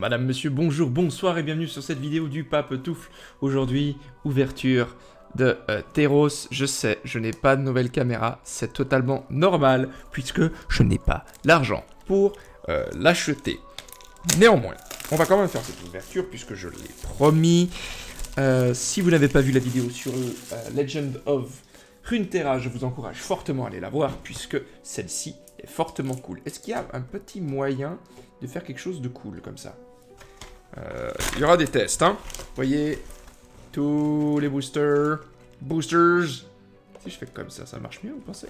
Madame, monsieur, bonjour, bonsoir et bienvenue sur cette vidéo du Pape Toufle. Aujourd'hui, ouverture de Theros. Je sais, je n'ai pas de nouvelle caméra, c'est totalement normal puisque je n'ai pas l'argent pour l'acheter. Néanmoins, on va quand même faire cette ouverture puisque je l'ai promis. Si vous n'avez pas vu la vidéo sur Legend of Runeterra, je vous encourage fortement à aller la voir puisque celle-ci est fortement cool. Est-ce qu'il y a un petit moyen de faire quelque chose de cool comme ça? Il y aura des tests, hein. Vous voyez, tous les boosters. Si je fais comme ça marche mieux, vous pensez?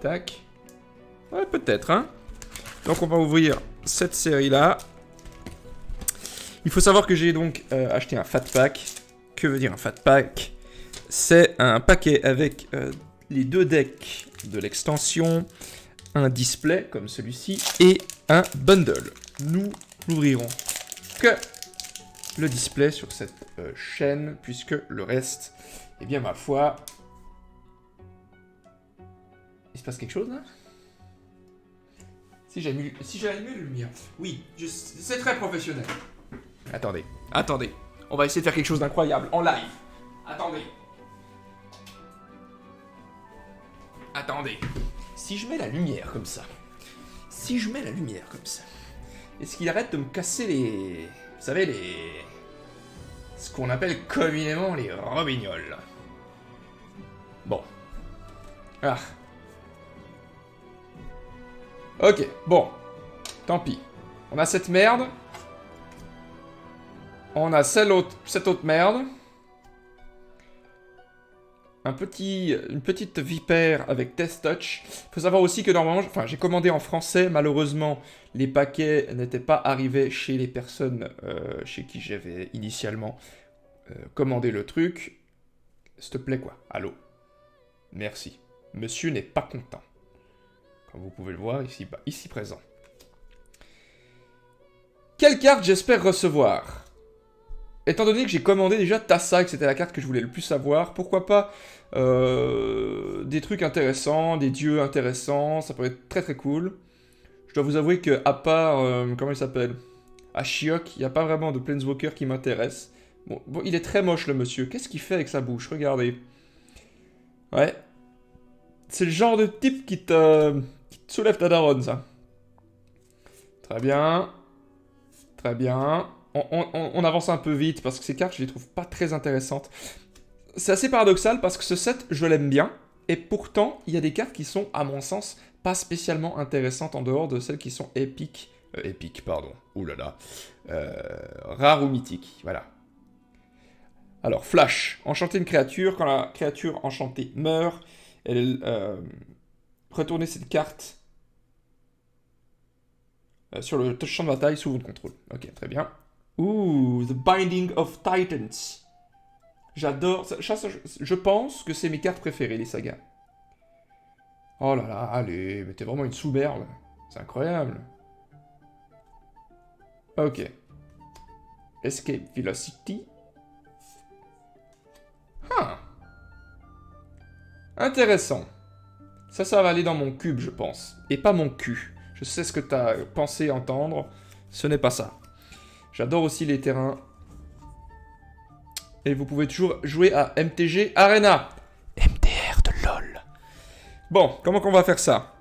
Tac. Ouais, peut-être, hein. Donc on va ouvrir cette série-là. Il faut savoir que j'ai donc acheté un Fat Pack. Que veut dire un Fat Pack? C'est un paquet avec les deux decks de l'extension, un display comme celui-ci et un bundle. Nous n'ouvrirons que le display sur cette chaîne, puisque le reste, eh bien ma foi... Il se passe quelque chose là? Si j'allume la lumière. Oui, c'est très professionnel. Attendez. On va essayer de faire quelque chose d'incroyable en live. Attendez. Si je mets la lumière comme ça. Est-ce qu'il arrête de me casser les... Vous savez, les... Ce qu'on appelle communément les robignoles. Bon. Ah. Ok, bon. Tant pis. On a cette merde. On a cette autre merde. Une petite vipère avec Test Touch. Il faut savoir aussi que normalement, j'ai commandé en français. Malheureusement, les paquets n'étaient pas arrivés chez les personnes chez qui j'avais initialement commandé le truc. S'il te plaît, quoi. Allô. Merci. Monsieur n'est pas content. Comme vous pouvez le voir ici présent. Quelle carte j'espère recevoir? Étant donné que j'ai commandé déjà Tassa, que c'était la carte que je voulais le plus avoir, pourquoi pas des trucs intéressants, des dieux intéressants, ça pourrait être très très cool. Je dois vous avouer que à part, comment il s'appelle, Ashiok, il n'y a pas vraiment de Planeswalker qui m'intéresse. Bon, il est très moche le monsieur, qu'est-ce qu'il fait avec sa bouche? Regardez. Ouais. C'est le genre de type qui te soulève ta daronne, ça. Très bien. Très bien. On avance un peu vite parce que ces cartes, je les trouve pas très intéressantes. C'est assez paradoxal parce que ce set, je l'aime bien. Et pourtant, il y a des cartes qui sont, à mon sens, pas spécialement intéressantes en dehors de celles qui sont épiques. Ouh là là. Rares ou mythiques. Voilà. Alors, Flash. Enchanter une créature. Quand la créature enchantée meurt, elle retournez cette carte sur le champ de bataille sous votre contrôle. Ok, très bien. Ouh, The Binding of Titans. J'adore. Je pense que c'est mes cartes préférées, les sagas. Oh là là, allez, mais t'es vraiment une sous-merle. C'est incroyable. Ok. Escape Velocity. Ah. Intéressant. Ça va aller dans mon cube, je pense. Et pas mon cul. Je sais ce que t'as pensé entendre. Ce n'est pas ça. J'adore aussi les terrains. Et vous pouvez toujours jouer à MTG Arena. MTR de LOL. Bon, comment qu'on va faire ça?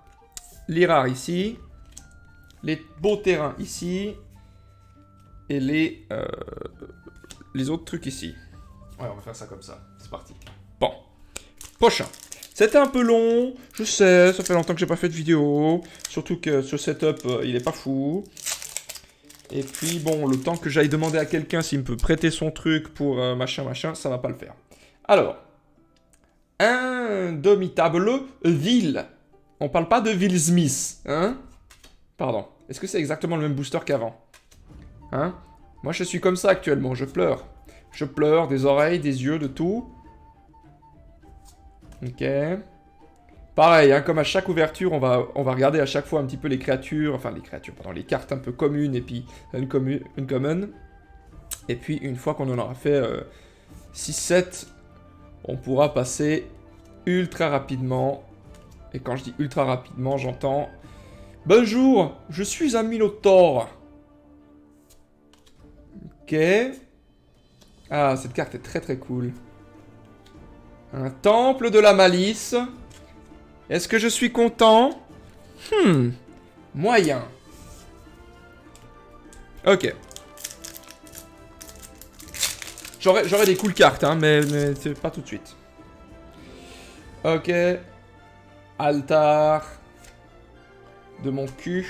Les rares ici. Les beaux terrains ici. Et les autres trucs ici. Ouais, on va faire ça comme ça. C'est parti. Bon. Prochain. C'était un peu long. Je sais, ça fait longtemps que j'ai pas fait de vidéo. Surtout que ce setup, il est pas fou. Et puis, bon, le temps que j'aille demander à quelqu'un s'il me peut prêter son truc pour machin, ça va pas le faire. Alors, Indomitable Ville. On parle pas de Will Smith, hein? Pardon. Est-ce que c'est exactement le même booster qu'avant? Hein? Moi, je suis comme ça actuellement, je pleure. Je pleure, des oreilles, des yeux, de tout. Ok. Pareil, hein, comme à chaque ouverture, on va regarder à chaque fois un petit peu les créatures, enfin les cartes un peu communes et puis uncommon. Et puis une fois qu'on en aura fait 6-7, on pourra passer ultra rapidement. Et quand je dis ultra rapidement, j'entends... Bonjour, je suis un Minotaure. Ok. Ah, cette carte est très très cool. Un temple de la malice. Est-ce que je suis content? Moyen. Ok. J'aurais des cool cartes, hein, mais c'est pas tout de suite. Ok. Altar. De mon cul.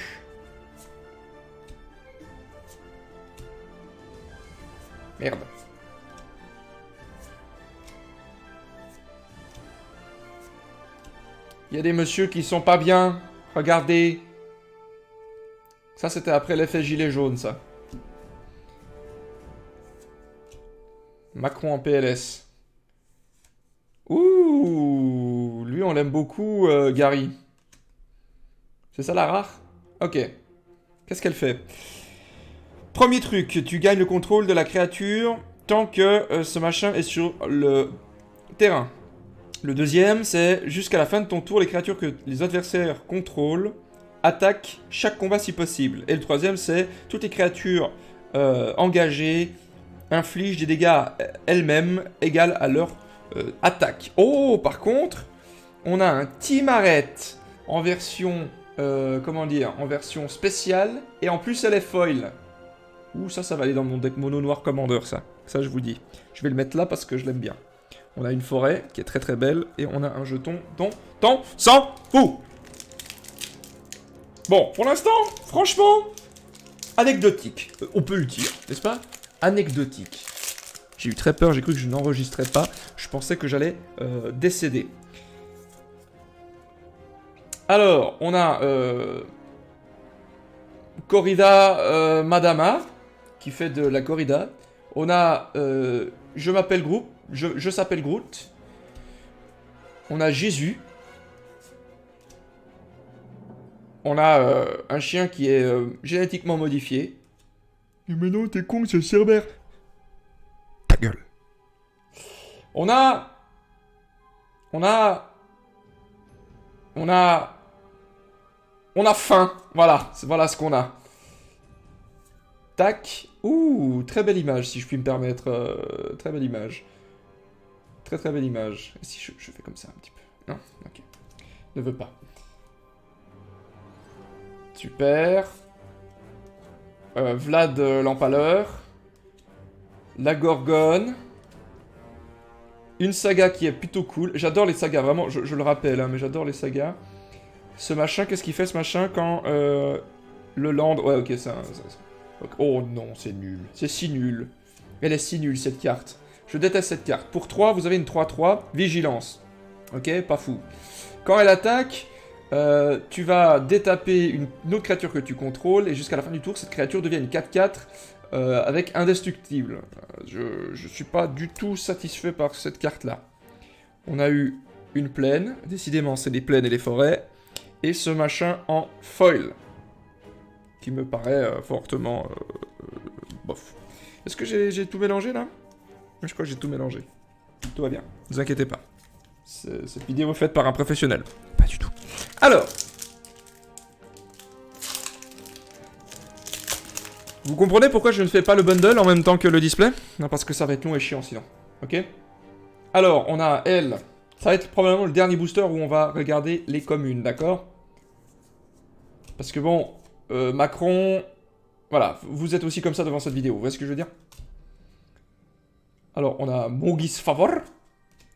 Merde. Il y a des messieurs qui sont pas bien. Regardez. Ça, c'était après l'effet gilet jaune, ça. Macron en PLS. Ouh, lui, on l'aime beaucoup, Gary. C'est ça la rare? Ok. Qu'est-ce qu'elle fait? Premier truc, tu gagnes le contrôle de la créature tant que ce machin est sur le terrain. Le deuxième, c'est jusqu'à la fin de ton tour, les créatures que les adversaires contrôlent attaquent chaque combat si possible. Et le troisième, c'est toutes les créatures engagées infligent des dégâts elles-mêmes égales à leur attaque. Oh, par contre, on a un Timaret en version, comment dire, en version spéciale, et en plus elle est foil. Ouh, ça va aller dans mon deck mono noir commander, ça. Ça, je vous dis. Je vais le mettre là parce que je l'aime bien. On a une forêt qui est très très belle, et on a un jeton dont on s'en fout. Bon, pour l'instant, franchement, anecdotique. On peut le dire, n'est-ce pas? Anecdotique. J'ai eu très peur, j'ai cru que je n'enregistrais pas. Je pensais que j'allais décéder. Alors, on a Corrida Madama, qui fait de la corrida. On a Je m'appelle Groot. Je s'appelle Groot. On a Jésus. On a un chien qui est génétiquement modifié. Mais non, t'es con, c'est Cerbère. Ta gueule. On a faim. Voilà, voilà ce qu'on a. Tac. Ouh, très belle image, si je puis me permettre. Très belle image. Très très belle image. Et si je fais comme ça un petit peu. Non? Ok. Ne veux pas. Super. Vlad l'Empaleur. La Gorgone. Une saga qui est plutôt cool. J'adore les sagas, vraiment, je le rappelle, hein, mais j'adore les sagas. Ce machin, qu'est-ce qu'il fait ce machin quand le land... Ouais, ok, ça... Oh non, c'est nul. C'est si nul. Elle est si nulle, cette carte. Je déteste cette carte. Pour 3, vous avez une 3-3, vigilance. Ok, pas fou. Quand elle attaque, tu vas détaper une autre créature que tu contrôles, et jusqu'à la fin du tour, cette créature devient une 4-4 avec indestructible. Je suis pas du tout satisfait par cette carte-là. On a eu une plaine, décidément c'est les plaines et les forêts, et ce machin en foil, qui me paraît fortement bof. Est-ce que j'ai tout mélangé là? Je crois que j'ai tout mélangé. Tout va bien, ne vous inquiétez pas. Cette vidéo est faite par un professionnel. Pas du tout. Alors, vous comprenez pourquoi je ne fais pas le bundle en même temps que le display? Non, parce que ça va être long et chiant sinon. Ok? Alors, on a elle. Ça va être probablement le dernier booster où on va regarder les communes, d'accord? Parce que bon, Macron... Voilà, vous êtes aussi comme ça devant cette vidéo, vous voyez ce que je veux dire? Alors, on a Mogis Favor.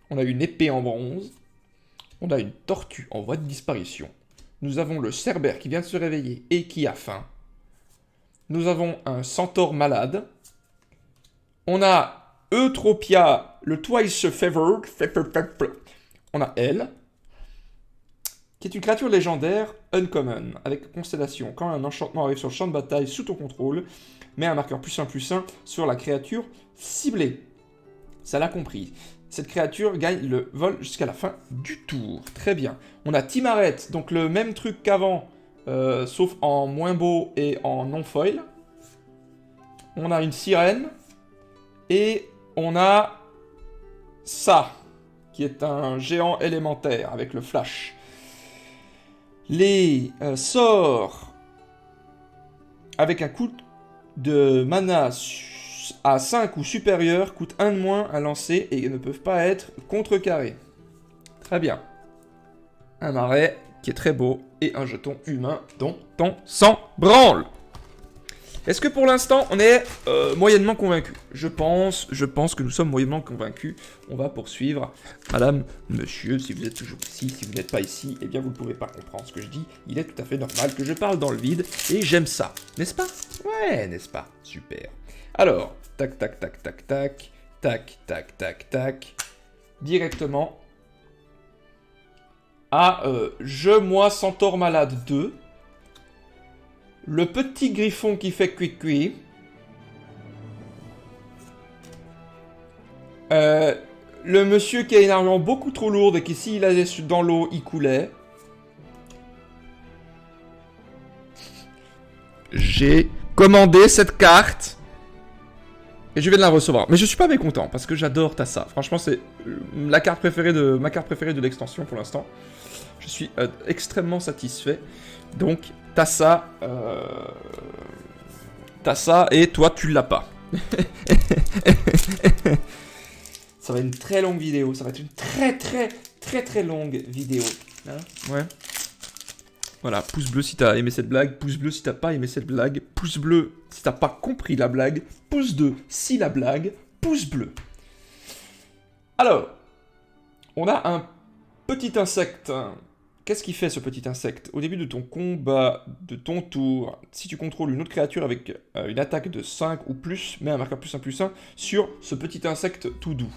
On a une épée en bronze. On a une tortue en voie de disparition. Nous avons le Cerbère qui vient de se réveiller et qui a faim. Nous avons un centaure malade. On a Eutropia, le Twice Favored. On a elle, qui est une créature légendaire uncommon, avec constellation. Quand un enchantement arrive sur le champ de bataille sous ton contrôle, mets un marqueur +1/+1 sur la créature ciblée. Ça l'a compris. Cette créature gagne le vol jusqu'à la fin du tour. Très bien. On a Timaret, donc le même truc qu'avant, sauf en moins beau et en non-foil. On a une sirène. Et on a ça, qui est un géant élémentaire avec le flash. Les sorts avec un coût de mana à 5 ou supérieur coûtent 1 de moins à lancer et ne peuvent pas être contrecarrés. Très bien. Un marais qui est très beau et un jeton humain dont on s'en branle. Est-ce que pour l'instant on est moyennement convaincu? Je pense que nous sommes moyennement convaincus. On va poursuivre. Madame, monsieur, si vous êtes toujours ici, si vous n'êtes pas ici, eh bien vous ne pouvez pas comprendre ce que je dis. Il est tout à fait normal que je parle dans le vide et j'aime ça. N'est-ce pas? Ouais, n'est-ce pas? Super. Alors, tac, tac, tac, tac, tac, tac, tac, tac, tac, directement à Je, moi, Centaure Malade 2. Le petit griffon qui fait cuit-cuit. Le monsieur qui a une armure beaucoup trop lourde et qui, s'il allait dans l'eau, il coulait. J'ai commandé cette carte. Et je vais de la recevoir. Mais je suis pas mécontent, parce que j'adore Tassa. Franchement, c'est ma carte préférée de l'extension pour l'instant. Je suis extrêmement satisfait. Donc, Tassa, et toi, tu l'as pas. Ça va être une très longue vidéo. Ça va être une très longue vidéo. Hein, ouais. Voilà, pouce bleu si t'as aimé cette blague, pouce bleu si t'as pas aimé cette blague, pouce bleu si t'as pas compris la blague, pouce 2 si la blague, pouce bleu. Alors, on a un petit insecte. Qu'est-ce qu'il fait ce petit insecte? Au début de ton combat, de ton tour, si tu contrôles une autre créature avec une attaque de 5 ou plus, mets un marqueur +1/+1 sur ce petit insecte tout doux.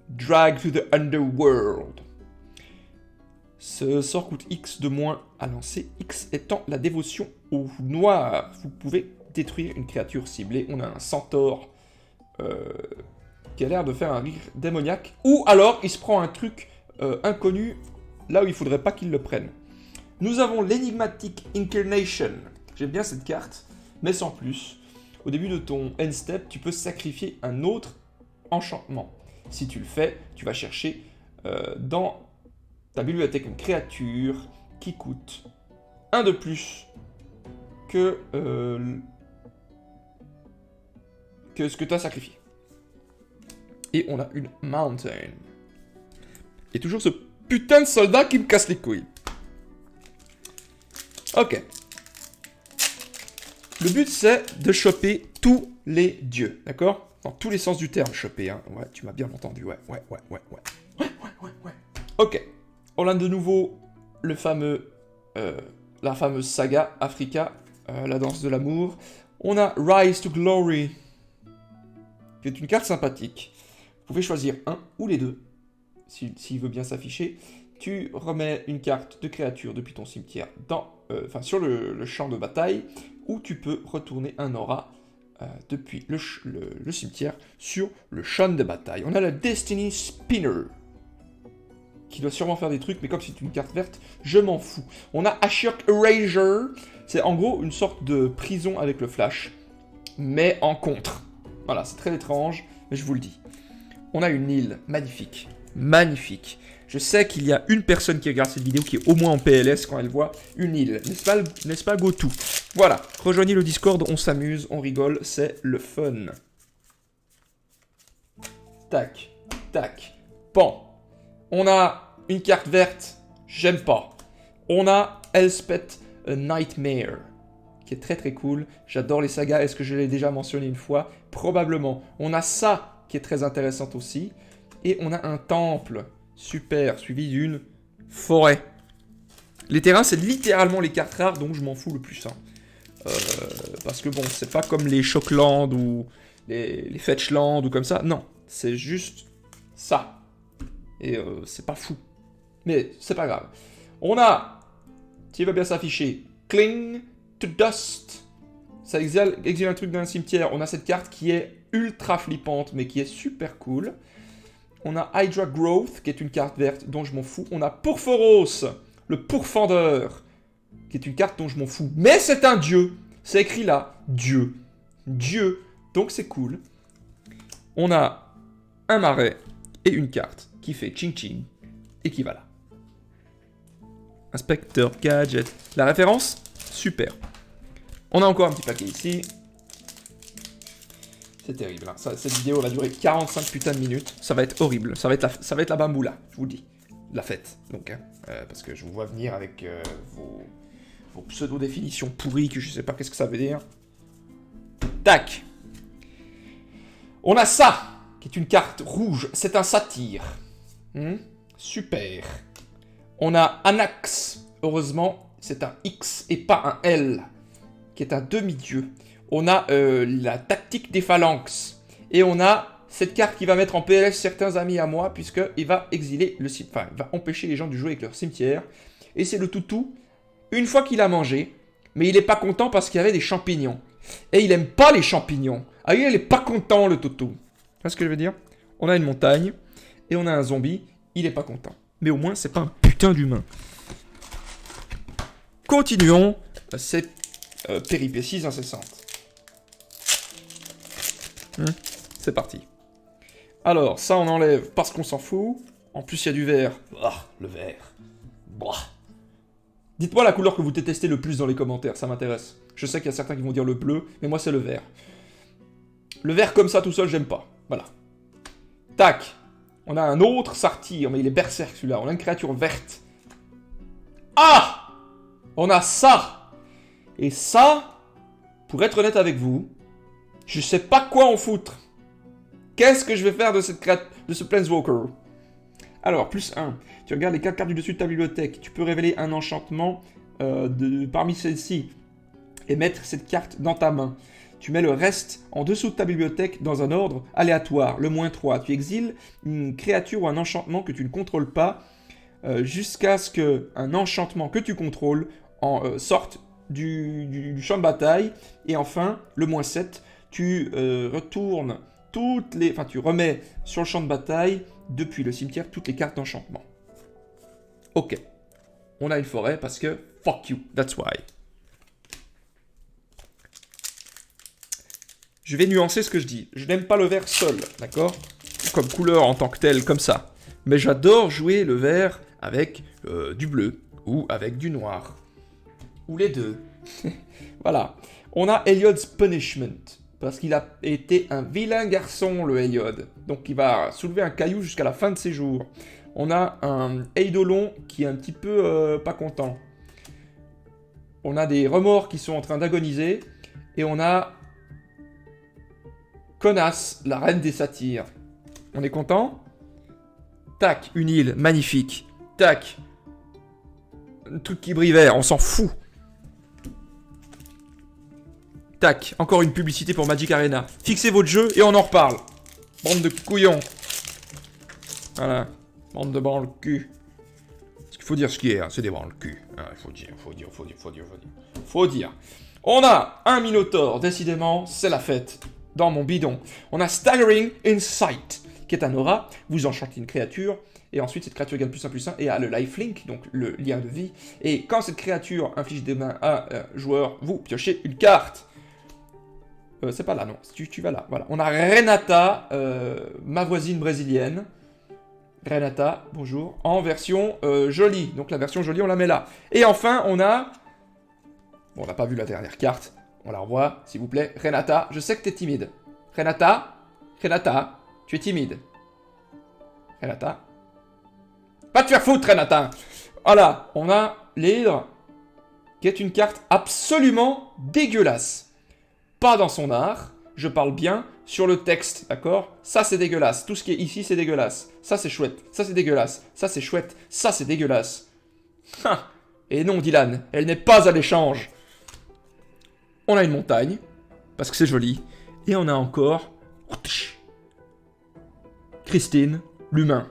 Drag to the underworld. Ce sort coûte X de moins à lancer, X étant la dévotion au noir. Vous pouvez détruire une créature ciblée. On a un centaure qui a l'air de faire un rire démoniaque. Ou alors, il se prend un truc inconnu là où il faudrait pas qu'il le prenne. Nous avons l'Enigmatic Incarnation. J'aime bien cette carte, mais sans plus. Au début de ton end step, tu peux sacrifier un autre enchantement. Si tu le fais, tu vas chercher dans ta bibliothèque une créature qui coûte 1 de plus que ce que tu as sacrifié. Et on a une Mountain. Et toujours ce putain de soldat qui me casse les couilles. Ok. Le but, c'est de choper tous les dieux, d'accord? Dans tous les sens du terme, choper, hein. Ouais, tu m'as bien entendu, ouais. Ok. On a de nouveau le fameux, la fameuse saga Africa, la danse de l'amour. On a Rise to Glory, qui est une carte sympathique. Vous pouvez choisir un ou les deux, s'il veut bien s'afficher. Tu remets une carte de créature depuis ton cimetière sur le champ de bataille, ou tu peux retourner un aura depuis le cimetière sur le champ de bataille. On a la Destiny Spinner, qui doit sûrement faire des trucs, mais comme c'est une carte verte, je m'en fous. On a Ashiok Erasure, c'est en gros une sorte de prison avec le flash, mais en contre. Voilà, c'est très étrange, mais je vous le dis. On a une île magnifique, magnifique. Je sais qu'il y a une personne qui regarde cette vidéo qui est au moins en PLS quand elle voit une île. N'est-ce pas Gotou? Voilà, rejoignez le Discord, on s'amuse, on rigole, c'est le fun. Tac, tac, pan. On a une carte verte, j'aime pas. On a Elspeth A Nightmare, qui est très cool. J'adore les sagas, est-ce que je l'ai déjà mentionné une fois? Probablement. On a ça, qui est très intéressante aussi. Et on a un temple, super, suivi d'une forêt. Les terrains, c'est littéralement les cartes rares, donc je m'en fous le plus. Hein. Parce que bon, c'est pas comme les Shockland ou les Fetchland ou comme ça. Non, c'est juste ça. Et c'est pas fou. Mais c'est pas grave. On a, s'il va bien s'afficher, Cling to Dust. Ça exile un truc d'un cimetière. On a cette carte qui est ultra flippante, mais qui est super cool. On a Hydra Growth, qui est une carte verte dont je m'en fous. On a Pourphoros, le pourfendeur, qui est une carte dont je m'en fous. Mais c'est un dieu. C'est écrit là, Dieu. Dieu. Donc c'est cool. On a un marais et une carte qui fait ching ching et qui va là. Inspecteur Gadget. La référence? Super. On a encore un petit paquet ici. C'est terrible. Hein. Cette vidéo va durer 45 putains de minutes. Ça va être horrible. Ça va être la bamboula, je vous le dis. La fête, donc. Hein. Parce que je vous vois venir avec vos pseudo-définitions pourries que je sais pas qu'est-ce que ça veut dire. Tac. On a ça, qui est une carte rouge. C'est un satyre. Super. On a Anax. Heureusement, c'est un X et pas un L, qui est un demi-dieu. On a la tactique des phalanx. Et on a cette carte qui va mettre en PLS certains amis à moi, puisqu'il va exiler le cimetière. Enfin, il va empêcher les gens de jouer avec leur cimetière. Et c'est le toutou, une fois qu'il a mangé, mais il n'est pas content parce qu'il y avait des champignons. Et il aime pas les champignons. Ah, il est pas content, le toutou. Tu vois ce que je veux dire? On a une montagne, et on a un zombie, il est pas content. Mais au moins, c'est pas un putain d'humain. Continuons ces péripéties incessantes. C'est parti. Alors, ça on enlève parce qu'on s'en fout. En plus, il y a du vert. Ah, le vert. Bah. Dites-moi la couleur que vous détestez le plus dans les commentaires, ça m'intéresse. Je sais qu'il y a certains qui vont dire le bleu, mais moi c'est le vert. Le vert comme ça tout seul, j'aime pas. Voilà. Tac. On a un autre satyre, mais il est berserk celui-là. On a une créature verte. Ah! On a ça. Et ça, pour être honnête avec vous, je sais pas quoi en foutre. Qu'est-ce que je vais faire de ce Planeswalker? Alors, plus 1. Tu regardes les 4 cartes du dessus de ta bibliothèque. Tu peux révéler un enchantement parmi celles-ci et mettre cette carte dans ta main. Tu mets le reste en dessous de ta bibliothèque dans un ordre aléatoire, le -3. Tu exiles une créature ou un enchantement que tu ne contrôles pas jusqu'à ce qu'un enchantement que tu contrôles sorte du champ de bataille. Et enfin, le -7, tu retournes tu remets sur le champ de bataille, depuis le cimetière, toutes les cartes d'enchantement. Ok. On a une forêt parce que fuck you, that's why. Je vais nuancer ce que je dis. Je n'aime pas le vert seul, d'accord? Comme couleur en tant que telle, comme ça. Mais j'adore jouer le vert avec du bleu ou avec du noir. Ou les deux. Voilà. On a Heliod's Punishment. Parce qu'il a été un vilain garçon, le Heliod. Donc il va soulever un caillou jusqu'à la fin de ses jours. On a un Eidolon qui est un petit peu pas content. On a des remords qui sont en train d'agoniser. Et on a Connasse, la reine des satyres. On est content? Tac, une île, magnifique. Tac. Un truc qui brille vert, on s'en fout. Tac, encore une publicité pour Magic Arena. Fixez votre jeu et on en reparle. Bande de couillons. Voilà. Bande de branle cul. Parce qu'il faut dire ce qui est, hein. C'est des branle cul. Ah, faut dire. On a un Minotaur, décidément, c'est la fête. Dans mon bidon. On a Staggering Insight, qui est un aura. Vous enchantez une créature. Et ensuite, cette créature gagne +1/+1 et a le lifelink, donc le lien de vie. Et quand cette créature inflige des mains à un joueur, vous piochez une carte. C'est pas là, non. Tu vas là. Voilà. On a Renata, ma voisine brésilienne. Renata, bonjour. En version jolie. Donc la version jolie, on la met là. Et enfin, on a... Bon, on n'a pas vu la dernière carte. On la revoit, s'il vous plaît. Renata, je sais que t'es timide. Renata, tu es timide. Renata. Va te faire foutre, Renata. Voilà, on a l'hydre, qui est une carte absolument dégueulasse. Pas dans son art, je parle bien sur le texte, d'accord? Ça, c'est dégueulasse. Tout ce qui est ici, c'est dégueulasse. Ça, c'est chouette. Ça, c'est dégueulasse. Ça, c'est chouette. Ça, c'est dégueulasse. Et non, Dylan, elle n'est pas à l'échange. On a une montagne, parce que c'est joli. Et on a encore... Christine, l'humain.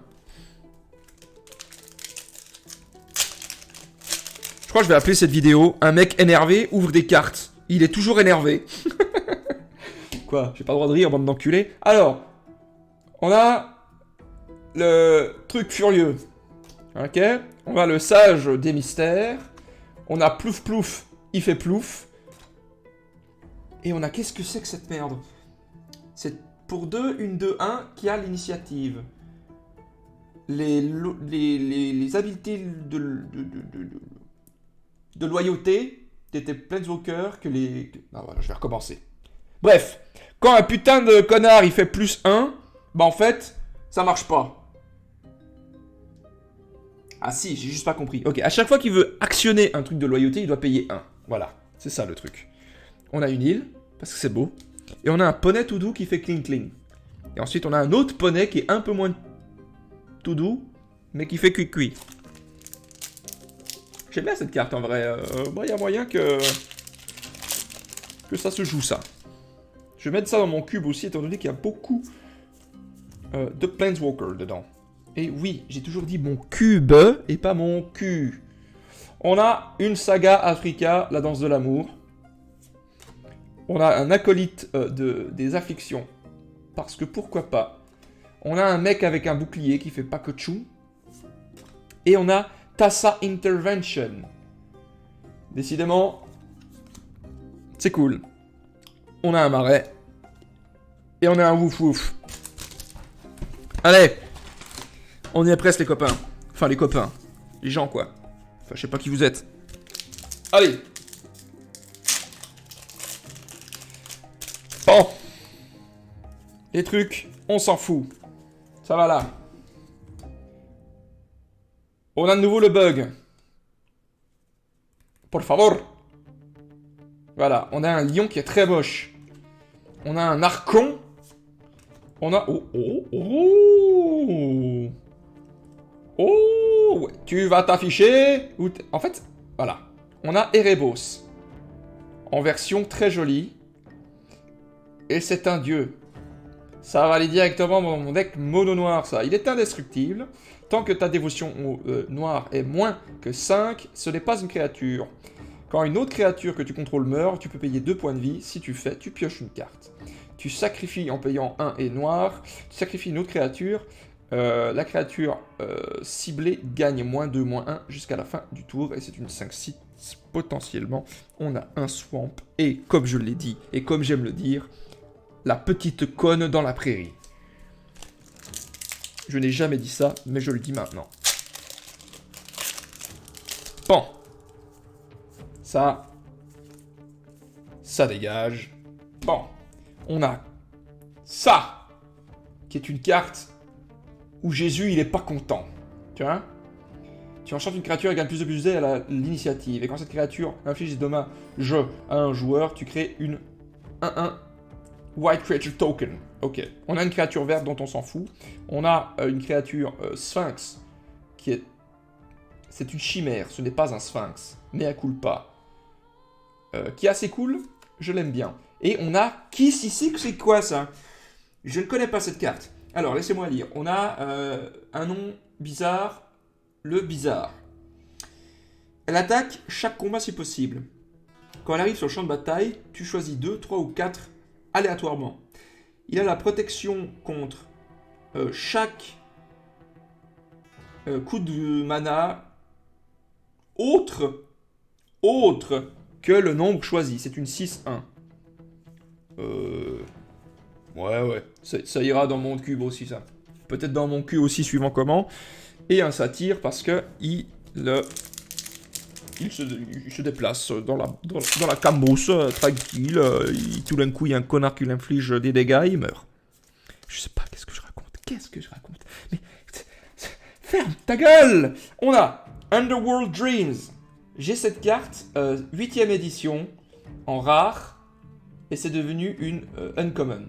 Je crois que je vais appeler cette vidéo « Un mec énervé ouvre des cartes ». Il est toujours énervé. Quoi? J'ai pas le droit de rire, bande d'enculés. Alors, on a le truc furieux. Ok? On a le sage des mystères. On a plouf plouf, il fait plouf. Et on a... Qu'est-ce que c'est que cette merde? C'est pour 2, une 2-1 qui a l'initiative. Les habiletés de loyauté... T'étais Planeswalker que les... Ah voilà, je vais recommencer. Bref, Quand un putain de connard, il fait plus 1, bah en fait, ça marche pas. Ah si, j'ai juste pas compris. Ok, à chaque fois qu'il veut actionner un truc de loyauté, il doit payer 1. Voilà, c'est ça le truc. On a une île, parce que c'est beau. Et on a un poney tout doux qui fait cling cling. Et ensuite, on a un autre poney qui est un peu moins tout doux, mais qui fait cuit cuit. J'aime bien cette carte en vrai. Bon, il y a moyen que ça se joue ça. Je vais mettre ça dans mon cube aussi, étant donné qu'il y a beaucoup de Planeswalker dedans. Et oui, j'ai toujours dit mon cube et pas mon cul. On a une saga Africa, la danse de l'amour. On a un acolyte des afflictions. Parce que pourquoi pas. On a un mec avec un bouclier qui fait pas que tchou. Et on a Tassa Intervention. Décidément, c'est cool. On a un marais. Et on a un wouf wouf. Allez, on y est presque les copains. Enfin les copains. Les gens quoi. Enfin je sais pas qui vous êtes. Allez. Bon. Les trucs, on s'en fout. Ça va là. On a de nouveau le bug. Por favor. Voilà, on a un lion qui est très moche. On a un archon. On a... Oh, oh, oh. Oh, tu vas t'afficher. En fait, voilà. On a Erebos. En version très jolie. Et c'est un dieu. Ça va aller directement dans mon deck mono noir, ça. Il est indestructible. Tant que ta dévotion noire est moins que 5, ce n'est pas une créature. Quand une autre créature que tu contrôles meurt, tu peux payer 2 points de vie. Si tu fais, tu pioches une carte. Tu sacrifies en payant 1 et noir. Tu sacrifies une autre créature. La créature ciblée gagne -2, -1 jusqu'à la fin du tour. Et c'est une 5-6 potentiellement. On a un swamp. Et comme je l'ai dit, et comme j'aime le dire, la petite conne dans la prairie. Je n'ai jamais dit ça, mais je le dis maintenant. Bon. Ça dégage. Bon. On a ça, qui est une carte où Jésus, il est pas content. Tu vois? Tu enchantes une créature et gagne plus de plus à l'initiative. Et quand cette créature inflige des dommages à un joueur, tu crées une 1-1 White Creature Token. Ok. On a une créature verte dont on s'en fout. On a une créature Sphinx qui est... C'est une chimère, ce n'est pas un Sphinx. Mea culpa. Qui est assez cool, je l'aime bien. Et on a Kiss ici, c'est quoi ça? Je ne connais pas cette carte. Alors, laissez-moi lire. On a un nom bizarre, le bizarre. Elle attaque chaque combat si possible. Quand elle arrive sur le champ de bataille, tu choisis 2, 3 ou 4 aléatoirement. Il a la protection contre chaque coup de mana autre que le nombre choisi. C'est une 6-1. Ouais. Ça ira dans mon cube aussi, ça. Peut-être dans mon cul aussi, suivant comment. Et un satyre, parce que il se déplace dans la cambrousse, tranquille. Tout d'un coup, il y a un connard qui lui inflige des dégâts, il meurt. Je sais pas, qu'est-ce que je raconte? Mais... Ferme ta gueule! On a Underworld Dreams. J'ai cette carte, 8ème édition, en rare, et c'est devenu une uncommon.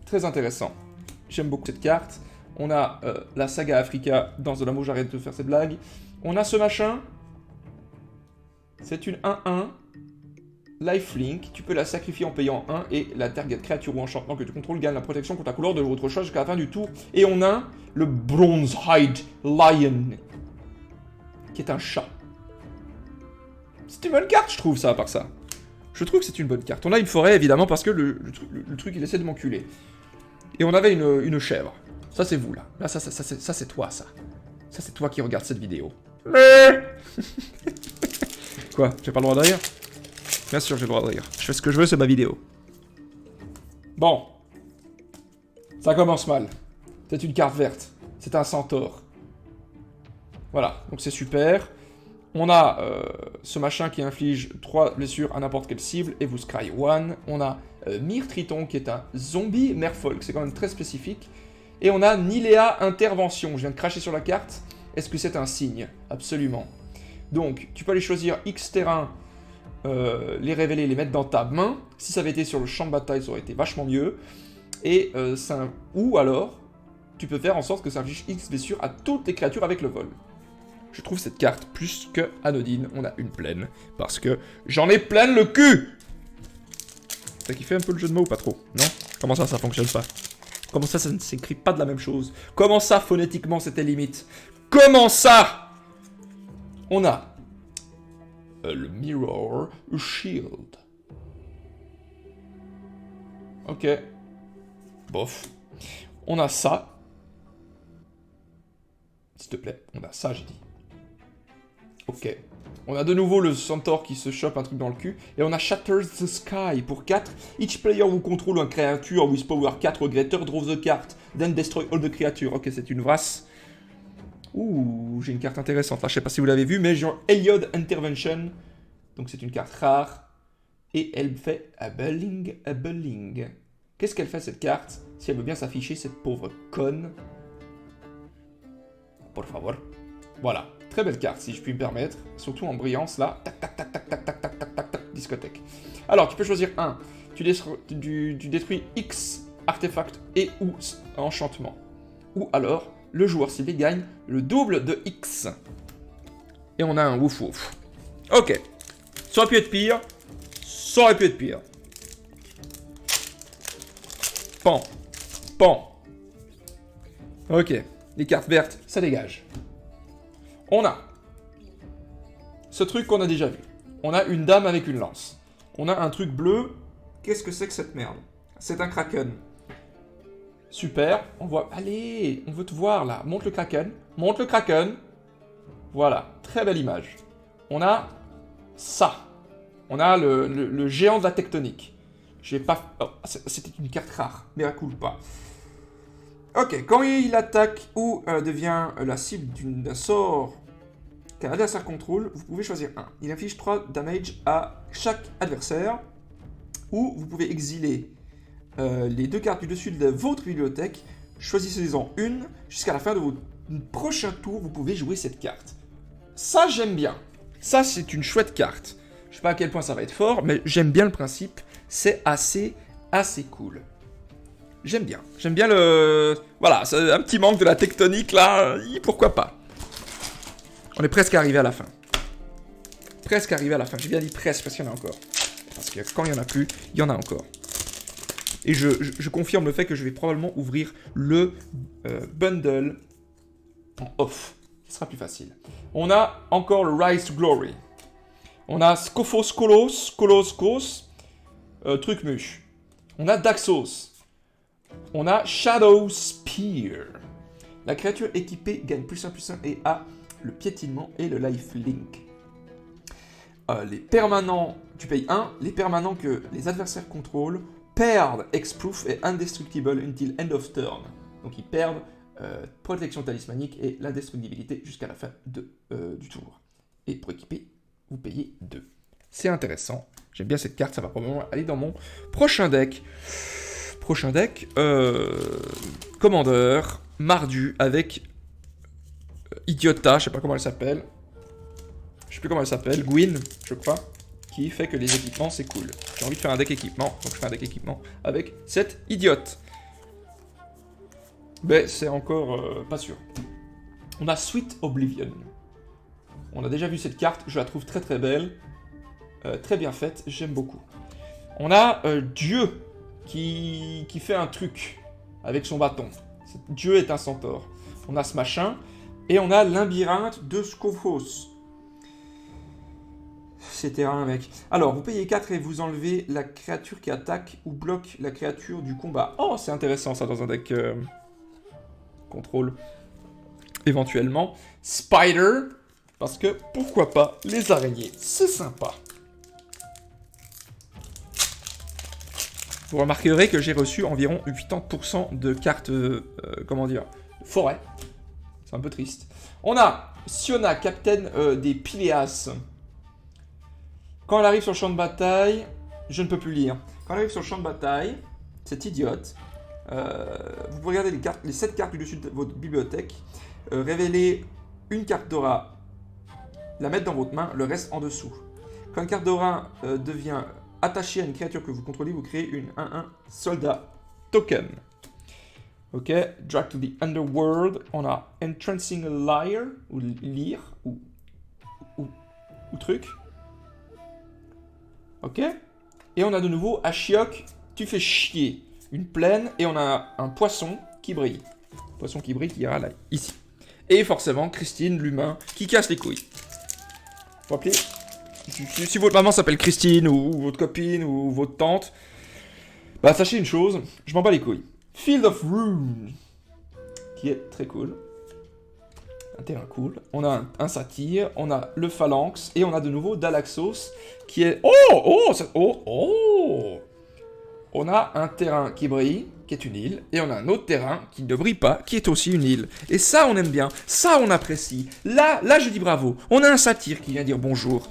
Très intéressant. J'aime beaucoup cette carte. On a la saga Africa, Danse de l'amour, j'arrête de faire cette blague. On a ce machin. C'est une 1-1. Lifelink. Tu peux la sacrifier en payant 1 et la target créature ou enchantement que tu contrôles gagne la protection contre la couleur de votre choix jusqu'à la fin du tour. Et on a le Bronzehide Lion. Qui est un chat. C'est une bonne carte, je trouve, ça, à part ça. Je trouve que c'est une bonne carte. On a une forêt, évidemment, parce que le truc, il essaie de m'enculer. Et on avait une chèvre. Ça, c'est vous, là. Là, ça c'est toi, ça. Ça, c'est toi qui regarde cette vidéo. Quoi? J'ai pas le droit de rire? Bien sûr, j'ai le droit de rire. Je fais ce que je veux, c'est ma vidéo. Bon. Ça commence mal. C'est une carte verte. C'est un centaure. Voilà, donc c'est super. On a ce machin qui inflige 3 blessures à n'importe quelle cible et vous scry 1. On a Myr Triton qui est un zombie merfolk, c'est quand même très spécifique. Et on a Nilea Intervention, je viens de cracher sur la carte. Est-ce que c'est un signe? Absolument. Donc, tu peux aller choisir X terrains, les révéler, les mettre dans ta main. Si ça avait été sur le champ de bataille, ça aurait été vachement mieux. Et ou alors, tu peux faire en sorte que ça inflige X blessures à toutes les créatures avec le vol. Je trouve cette carte plus que anodine. On a une pleine, parce que j'en ai plein le cul. T'as kiffé un peu le jeu de mots ou pas trop? Non? Comment ça fonctionne pas? Comment ça ne s'écrit pas de la même chose? Comment ça, phonétiquement, c'était limite? Comment ça? On a le Mirror Shield. Ok. Bof. On a ça. S'il te plaît, on a ça, j'ai dit. Ok. On a de nouveau le Centaure qui se chope un truc dans le cul. Et on a Shatters the Sky pour 4. Each player who control une creature with power 4 greater draw the card. Then destroy all the creatures. Ok, c'est une vrasse. Ouh, j'ai une carte intéressante. Là, je sais pas si vous l'avez vu, mais genre Heliod Intervention. Donc c'est une carte rare. Et elle fait a bulling. Qu'est-ce qu'elle fait cette carte? Si elle veut bien s'afficher, cette pauvre conne. Por favor. Voilà. Très belle carte, si je puis me permettre. Surtout en brillance, là. Tac, tac, tac, tac, tac, tac, tac, tac, tac, tac, discothèque. Alors, tu peux choisir un. Tu détruis X artefact et ou enchantement. Ou alors, le joueur ciblé gagne le double de X. Et on a un wouf wouf. Ok. Ça aurait pu être pire. Ça aurait pu être pire. Pan. Pan. Ok. Les cartes vertes, ça dégage. On a ce truc qu'on a déjà vu. On a une dame avec une lance. On a un truc bleu. Qu'est-ce que c'est que cette merde? C'est un kraken. Super. On voit... Allez, on veut te voir là. Monte le kraken. Monte le kraken. Voilà. Très belle image. On a ça. On a le géant de la tectonique. J'ai pas... Oh, c'était une carte rare. Mais elle coule pas. Ok, quand il attaque ou devient la cible d'un sort qu'un adversaire contrôle, vous pouvez choisir un. Il inflige 3 damage à chaque adversaire, ou vous pouvez exiler les 2 cartes du dessus de votre bibliothèque, choisissez-en une, jusqu'à la fin de votre prochain tour, vous pouvez jouer cette carte. Ça, j'aime bien. Ça, c'est une chouette carte. Je sais pas à quel point ça va être fort, mais j'aime bien le principe. C'est assez cool. J'aime bien le... Voilà, c'est un petit manque de la tectonique, là, pourquoi pas. On est presque arrivé à la fin. Presque arrivé à la fin, j'ai bien dit presque, parce qu'il y en a encore. Parce que quand il n'y en a plus, il y en a encore. Et je confirme le fait que je vais probablement ouvrir le bundle en off. Ce sera plus facile. On a encore le Rise to Glory. On a Scophos Kolos, truc muche. On a Daxos. On a Shadow Spear. La créature équipée gagne +1/+1 et a le piétinement et le lifelink. Les permanents, tu payes 1. Les permanents que les adversaires contrôlent perdent Hexproof et Indestructible until end of turn. Donc ils perdent protection talismanique et l'indestructibilité jusqu'à la fin du tour. Et pour équiper, vous payez 2. C'est intéressant. J'aime bien cette carte, ça va probablement aller dans mon prochain deck. Commander, Mardu avec Idiota, je sais pas comment elle s'appelle. Je sais plus comment elle s'appelle, Gwyn, je crois. Qui fait que les équipements, c'est cool. J'ai envie de faire un deck équipement, donc je fais un deck équipement avec cette idiote. Mais c'est encore pas sûr. On a Sweet Oblivion. On a déjà vu cette carte, je la trouve très très belle. Très bien faite, j'aime beaucoup. On a Dieu qui fait un truc avec son bâton. Dieu est un centaure. On a ce machin, et on a Limbyrinthe de Scophos. C'est terrain, mec. Alors, vous payez 4 et vous enlevez la créature qui attaque ou bloque la créature du combat. Oh, c'est intéressant ça dans un deck contrôle. Éventuellement. Spider, parce que pourquoi pas, les araignées, c'est sympa. Vous remarquerez que j'ai reçu environ 80% de cartes, forêt. C'est un peu triste. On a Siona, capitaine des Pileas. Quand elle arrive sur le champ de bataille... Je ne peux plus lire. Quand elle arrive sur le champ de bataille, cette idiote, vous pouvez regarder les 7 cartes du dessus de votre bibliothèque, révéler une carte d'aura, la mettre dans votre main, le reste en dessous. Quand une carte d'aura devient attachée à une créature que vous contrôlez, vous créez une 1-1 soldat token. Ok, Drag to the Underworld, on a Entrancing a Liar, ou lire, ou truc. Ok. Et on a de nouveau Ashiok, tu fais chier. Une plaine, et on a un poisson qui brille. Poisson qui brille qui ira là, ici. Et forcément, Christine, l'humain, qui casse les couilles. Faut appeler... Si votre maman s'appelle Christine, ou votre copine, ou votre tante, bah sachez une chose, je m'en bats les couilles. Field of Runes, qui est très cool. Un terrain cool. On a un satyre, on a le phalanx, et on a de nouveau Dalaxos, qui est... On a un terrain qui brille, qui est une île, et on a un autre terrain qui ne brille pas, qui est aussi une île. Et ça, on aime bien, ça, on apprécie. Là, je dis bravo. On a un satyre qui vient dire bonjour.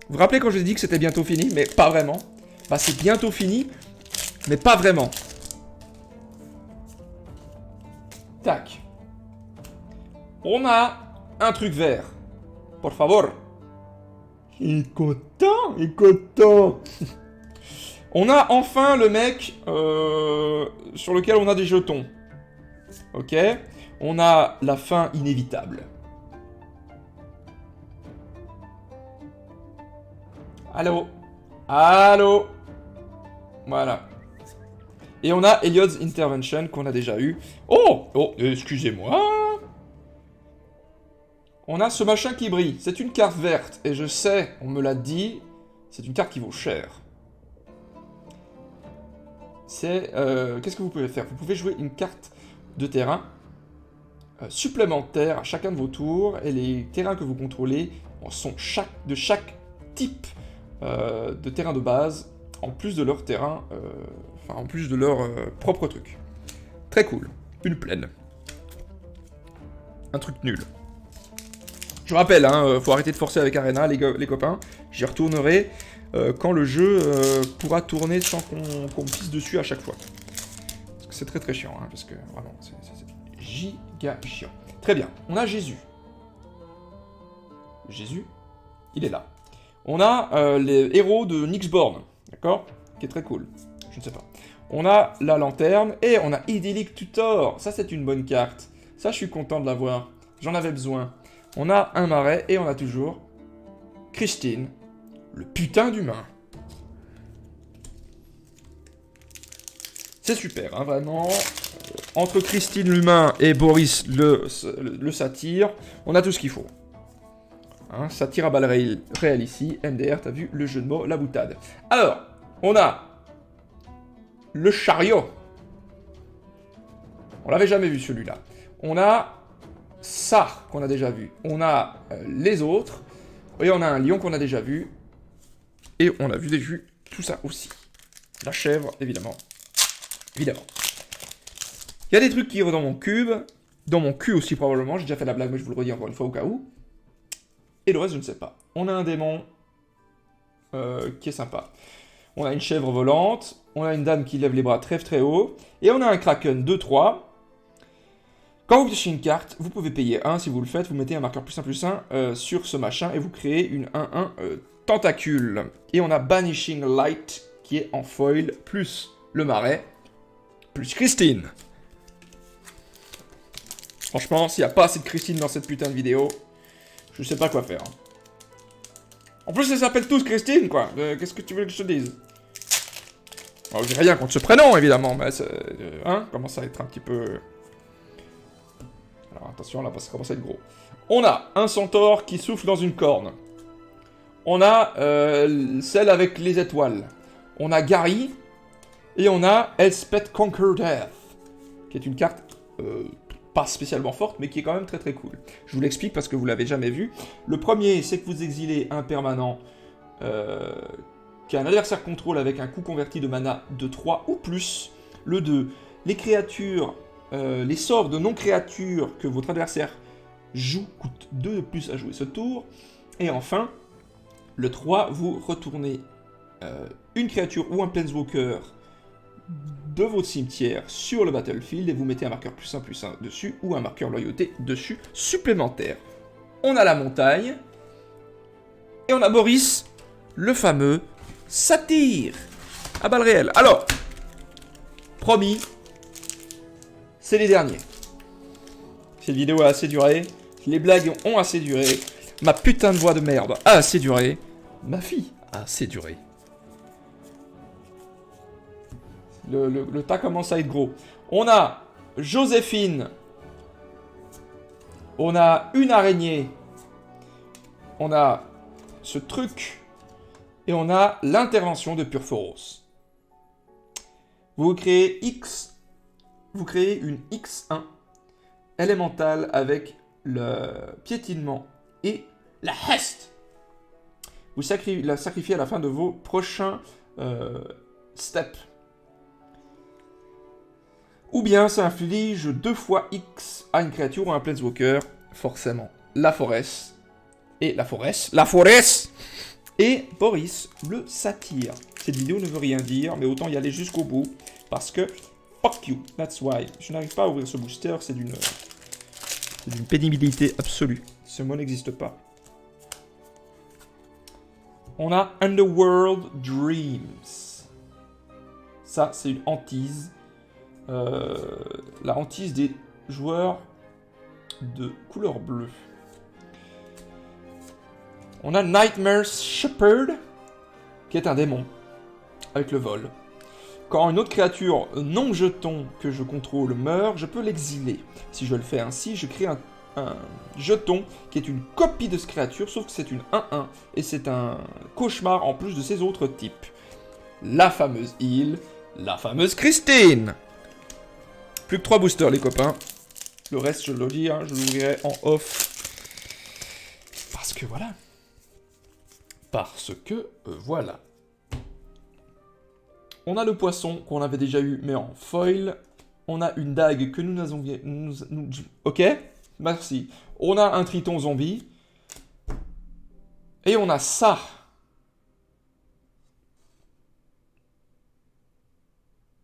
Vous vous rappelez quand je vous ai dit que c'était bientôt fini, mais pas vraiment. Bah, c'est bientôt fini, mais pas vraiment. Tac. On a un truc vert. Por favor. Il est content, il est content. On a enfin le mec sur lequel on a des jetons. Ok. On a la fin inévitable. Allô. Allô. Voilà. Et on a Eliod's Intervention qu'on a déjà eu. Oh, excusez-moi. On a ce machin qui brille. C'est une carte verte. Et je sais, on me l'a dit, c'est une carte qui vaut cher. C'est... qu'est-ce que vous pouvez faire? Vous pouvez jouer une carte de terrain supplémentaire à chacun de vos tours. Et les terrains que vous contrôlez sont de chaque type de terrain de base, en plus de leur terrain... en plus de leur propre truc. Très cool. Une plaine. Un truc nul. Je rappelle, hein, faut arrêter de forcer avec Arena, les copains. J'y retournerai quand le jeu pourra tourner sans qu'on me pisse dessus à chaque fois. Parce que c'est très très chiant, hein, parce que vraiment, c'est giga chiant. Très bien, on a Jésus. Jésus, il est là. On a les héros de Nyxborn, d'accord? Qui est très cool. Je ne sais pas. On a la lanterne et on a Idyllic Tutor. Ça, c'est une bonne carte. Ça, je suis content de l'avoir. J'en avais besoin. On a un marais et on a toujours Christine, le putain d'humain. C'est super, hein, vraiment. Entre Christine l'humain et Boris le satyre, on a tout ce qu'il faut. Hein, satyre à balles réelles ici. MDR, t'as vu le jeu de mots, la boutade. Alors, on a le chariot. On l'avait jamais vu celui-là. On a ça qu'on a déjà vu. On a les autres. Et on a un lion qu'on a déjà vu. Et on a vu tout ça aussi. La chèvre, évidemment. Évidemment. Il y a des trucs qui iront dans mon cube. Dans mon cul aussi probablement. J'ai déjà fait la blague mais je vous le redis encore une fois au cas où. Et le reste je ne sais pas. On a un démon qui est sympa. On a une chèvre volante, on a une dame qui lève les bras très très haut, et on a un kraken 2-3. Quand vous piochez une carte, vous pouvez payer 1 si vous le faites, vous mettez un marqueur +1/+1 sur ce machin, et vous créez une 1-1 tentacule. Et on a Banishing Light, qui est en foil, plus le marais, plus Christine. Franchement, s'il n'y a pas assez de Christine dans cette putain de vidéo, je sais pas quoi faire. En plus, ils s'appellent tous Christine, quoi. Qu'est-ce que tu veux que je te dise? Alors, j'ai rien contre ce prénom, évidemment, mais commence à être un petit peu... Alors, attention, là, ça commence à être gros. On a un centaure qui souffle dans une corne. On a celle avec les étoiles. On a Gary. Et on a Elspeth Conquer Death, qui est une carte pas spécialement forte, mais qui est quand même très très cool. Je vous l'explique parce que vous l'avez jamais vu. Le premier, c'est que vous exilez un permanent qui a un adversaire contrôle avec un coût converti de mana de 3 ou plus. Le 2, les créatures les sorts de non-créatures que votre adversaire joue coûtent 2 de plus à jouer ce tour. Et enfin, le 3, vous retournez une créature ou un Planeswalker de votre cimetière sur le battlefield et vous mettez un marqueur +1/+1 dessus ou un marqueur loyauté dessus supplémentaire. On a la montagne et on a Boris, le fameux satyre à balles réelles. Alors, promis, c'est les derniers. Cette vidéo a assez duré, les blagues ont assez duré, ma putain de voix de merde a assez duré, ma fille a assez duré. Le tas commence à être gros. On a Joséphine. On a une araignée. On a ce truc. Et on a l'intervention de Purphoros. Vous créez X. Vous créez une X1 élémentale avec le piétinement et la heste. Vous la sacrifiez à la fin de vos prochains steps. Ou bien ça inflige 2 fois X à une créature ou à un Planeswalker, forcément. La forêt. Et la forêt. Et Boris, le satyre. Cette vidéo ne veut rien dire, mais autant y aller jusqu'au bout. Parce que, fuck you, that's why. Je n'arrive pas à ouvrir ce booster, c'est d'une pénibilité absolue. Ce mot n'existe pas. On a Underworld Dreams. Ça, c'est une hantise. La hantise des joueurs de couleur bleue. On a Nightmare Shepherd, qui est un démon, avec le vol. Quand une autre créature non jeton que je contrôle meurt, je peux l'exiler. Si je le fais ainsi, je crée un jeton qui est une copie de cette créature, sauf que c'est une 1-1, et c'est un cauchemar en plus de ses autres types. La fameuse île, la fameuse Christine. Plus que 3 boosters, les copains. Le reste, je le dis, hein, je l'ouvrirai en off. Parce que voilà. Voilà. On a le poisson qu'on avait déjà eu, mais en foil. On a une dague que nous avons... Ok, merci. On a un triton zombie. Et on a ça.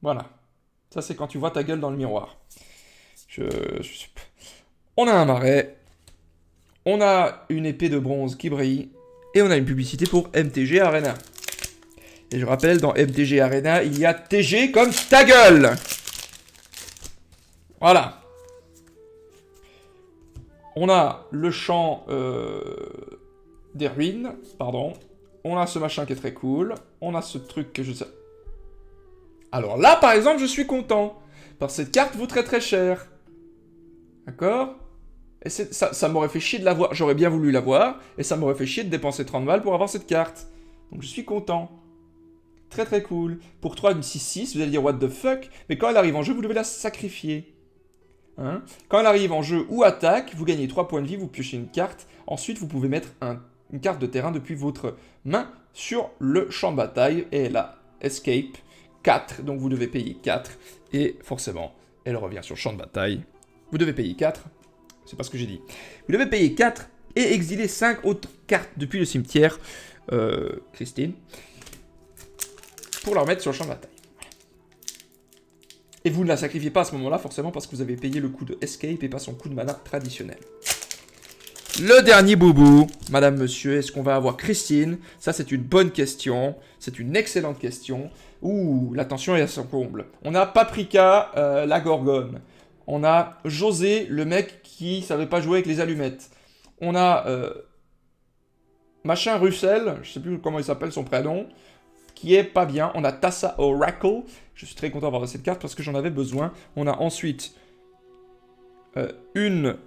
Voilà. Ça, c'est quand tu vois ta gueule dans le miroir. On a un marais. On a une épée de bronze qui brille. Et on a une publicité pour MTG Arena. Et je rappelle, dans MTG Arena, il y a TG comme ta gueule. Voilà. On a le champ des ruines. Pardon. On a ce machin qui est très cool. On a ce truc que je sais... Alors là, par exemple, je suis content. Parce que cette carte vaut très très cher. D'accord? Et ça m'aurait fait chier de l'avoir. J'aurais bien voulu l'avoir. Et ça m'aurait fait chier de dépenser 30 balles pour avoir cette carte. Donc je suis content. Très très cool. Pour 3, une 6-6, vous allez dire what the fuck. Mais quand elle arrive en jeu, vous devez la sacrifier. Hein? Quand elle arrive en jeu ou attaque, vous gagnez 3 points de vie, vous piochez une carte. Ensuite, vous pouvez mettre une carte de terrain depuis votre main sur le champ de bataille. Et elle a escape 4. Donc vous devez payer 4. Et forcément, elle revient sur le champ de bataille. Vous devez payer 4. C'est pas ce que j'ai dit. Vous devez payer 4 et exiler 5 autres cartes depuis le cimetière, Christine, pour la remettre sur le champ de bataille. Et vous ne la sacrifiez pas à ce moment-là, forcément, parce que vous avez payé le coup de escape et pas son coup de mana traditionnel. Le dernier boubou, madame, monsieur, est-ce qu'on va avoir Christine? Ça, c'est une bonne question. C'est une excellente question. Ouh, la tension est à son comble. On a Paprika, la gorgone. On a José, le mec qui savait pas jouer avec les allumettes. On a machin Russell, je sais plus comment il s'appelle son prénom, qui est pas bien. On a Tassa Oracle. Je suis très content d'avoir cette carte parce que j'en avais besoin. On a ensuite une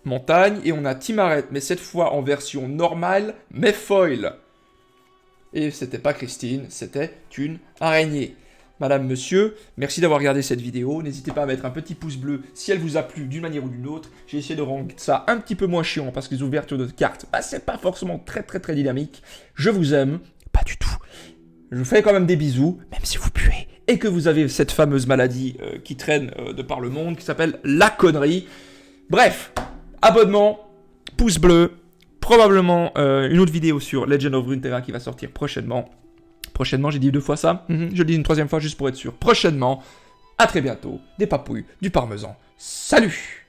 montagne et on a Timaret, mais cette fois en version normale, mais foil. Et c'était pas Christine, c'était une araignée. Madame, monsieur, merci d'avoir regardé cette vidéo. N'hésitez pas à mettre un petit pouce bleu si elle vous a plu d'une manière ou d'une autre. J'ai essayé de rendre ça un petit peu moins chiant parce que les ouvertures de cartes, bah, c'est pas forcément très dynamique. Je vous aime, pas du tout. Je vous fais quand même des bisous, même si vous puez. et que vous avez cette fameuse maladie qui traîne de par le monde, qui s'appelle la connerie. Bref, abonnement, pouce bleu, probablement une autre vidéo sur Legend of Runeterra qui va sortir prochainement. Prochainement, j'ai dit 2 fois ça, je le dis une 3e fois juste pour être sûr. Prochainement, à très bientôt, des papouilles, du parmesan. Salut!